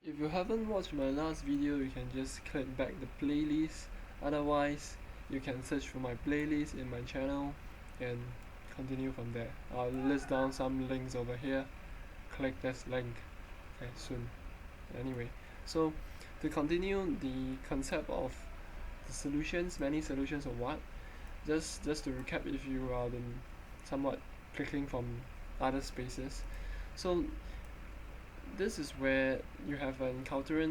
If you haven't watched my last video, you can just click back the playlist. Otherwise, you can search for my playlist in my channel and continue from there. I'll list down some links over here. Click this link soon. Anyway, so to continue the concept of the solutions, many solutions of what? Just to recap, if you are somewhat clicking from other spaces. So this is where you have an encounter, I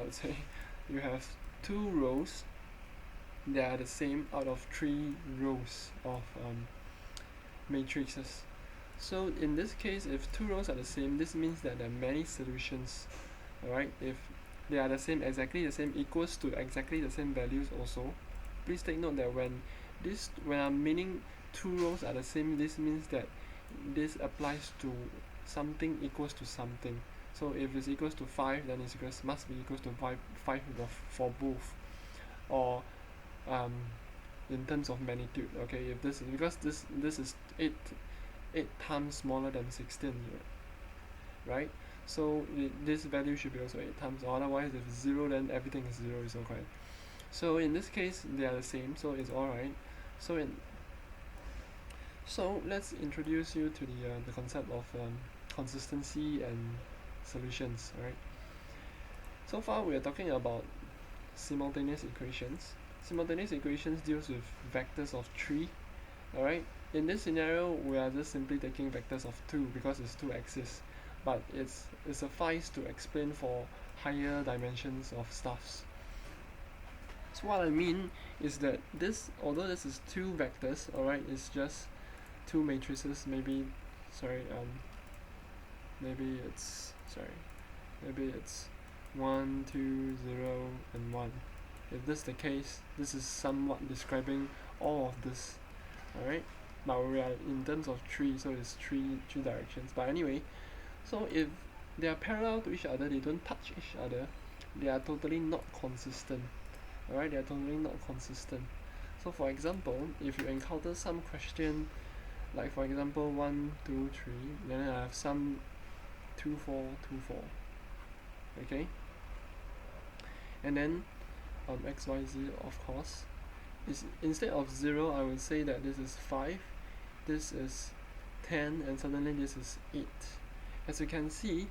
would say. You have two rows that are the same out of three rows of matrices. So in this case, if two rows are the same, this means that there are many solutions. Alright, if they are the same, exactly the same, equals to exactly the same values also. Please take note that when I'm meaning two rows are the same, this means that this applies to something equals to something. So if it's equals to 5, then it must be equals to 5 for both. Or in terms of magnitude, okay, if this is because this is 8 times smaller than 16, right? So this value should be also 8 times, or otherwise if 0, then everything is 0 is okay. So in this case they are the same, so it's alright. So let's introduce you to the concept of consistency and solutions. Alright, so far we are talking about simultaneous equations. Simultaneous equations deals with vectors of 3. Alright, in this scenario we are just simply taking vectors of 2 because it's 2 axes, but it suffice to explain for higher dimensions of stuffs. So what I mean is that although this is 2 vectors, alright, it's just 2 matrices. Maybe it's 1, 2, 0, and 1. If this is the case, this is somewhat describing all of this. Alright, but we are in terms of 3, so it's three directions. But anyway, so if they are parallel to each other, they don't touch each other, they are totally not consistent. Alright, they are totally not consistent. So for example, if you encounter some question like for example 1, 2, 3, then I have some 2, 4, 2, 4. Okay, and then x, y, z, of course, is instead of 0, I would say that this is 5, this is 10, and suddenly this is 8. As you can see,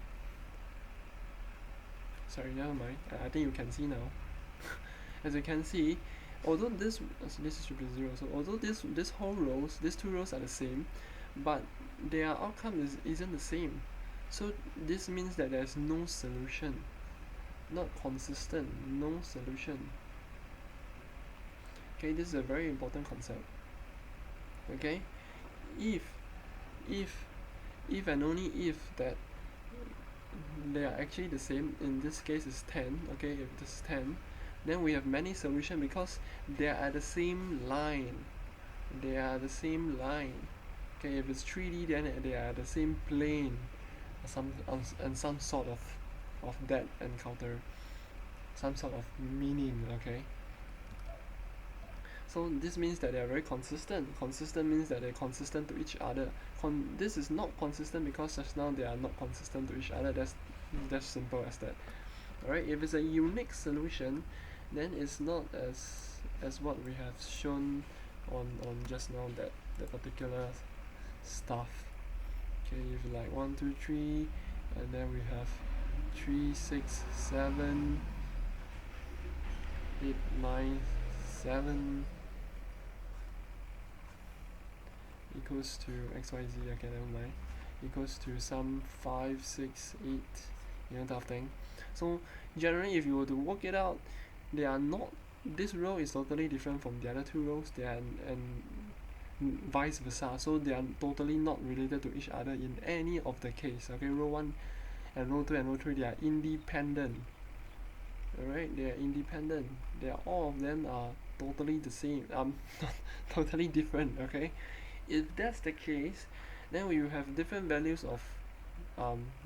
sorry, never mind, I think you can see now. As you can see, although this should be 0, so although this whole rows, these two rows are the same, but their outcome isn't the same. So this means that there's no solution, not consistent, no solution. Okay, this is a very important concept. Okay, if and only if that they are actually the same, in this case is 10, okay, if this is 10, then we have many solutions because they are at the same line. Okay, if it's 3D, then they are the same plane, and some sort of that encounter, some sort of meaning. Okay, so this means that they are very consistent. Consistent means that they're consistent to each other. This is not consistent because just now they are not consistent to each other. That's simple as that. Alright, if it's a unique solution, then it's not as what we have shown on just now, that particular stuff. Okay, if like 1, 2, 3, and then we have 3, 6, 7, 8, 9, 7 equals to xyz, okay, never mind, equals to some 5, 6, 8, type of thing. So generally, if you were to work it out, they are not. This row is totally different from the other two rows. They are and vice versa. So they are totally not related to each other in any of the case. Okay, row 1 and row 2 and row 3, they are independent. Alright, they are independent. They are, all of them are totally the same. Totally different. Okay, if that's the case, then we will have different values of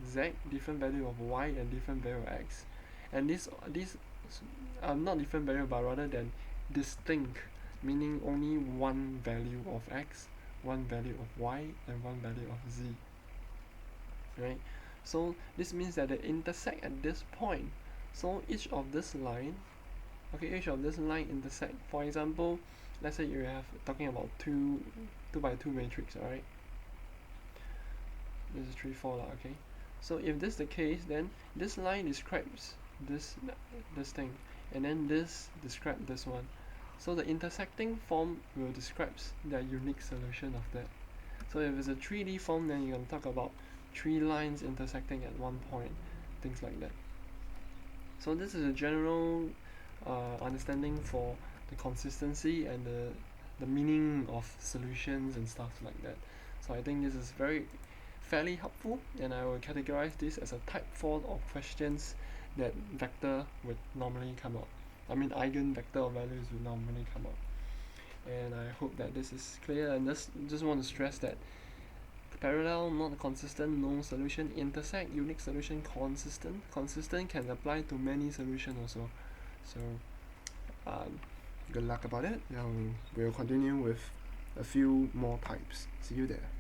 z, different value of y, and different value of x, and these not different value but rather than distinct, meaning only one value of x, one value of y, and one value of z, right? So this means that they intersect at this point. So each of this line intersect. For example, let's say you have talking about two by two matrix, alright? This is 3 4 lah, okay? So if this is the case, then this line describes this thing, and then this describes this one. So the intersecting form will describe the unique solution of that. So if it's a 3D form, then you're going to talk about 3 lines intersecting at one point, things like that. So this is a general understanding for the consistency and the meaning of solutions and stuff like that. So I think this is fairly helpful, and I will categorize this as a type 4 of questions that vector would normally come up. I mean eigen vector of values would normally come up. And I hope that this is clear, and just want to stress that parallel, not consistent, no solution, intersect, unique solution, consistent can apply to many solutions also. So good luck about it. We'll continue with a few more types. See you there.